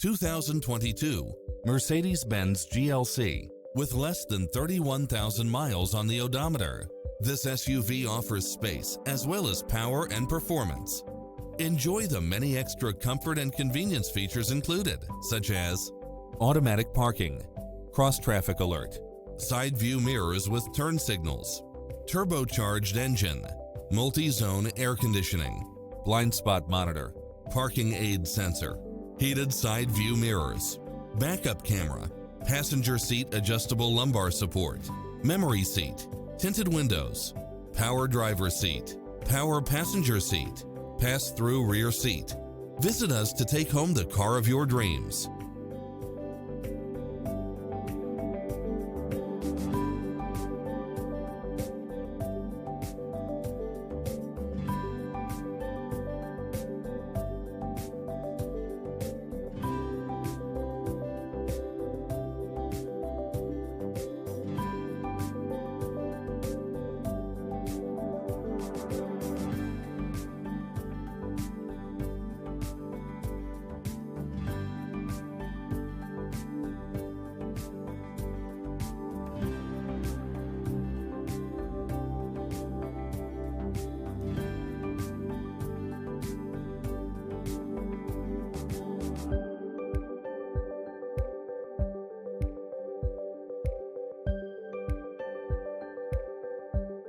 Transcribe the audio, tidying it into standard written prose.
2022 Mercedes-Benz GLC with less than 31,000 miles on the odometer. This SUV offers space as well as power and performance. Enjoy the many extra comfort and convenience features included, such as automatic parking, cross-traffic alert, side view mirrors with turn signals, turbocharged engine, multi-zone air conditioning, blind spot monitor, parking aid sensor, heated side view mirrors, backup camera, passenger seat adjustable lumbar support, memory seat, tinted windows, power driver seat, power passenger seat, pass-through rear seat. Visit us to take home the car of your dreams.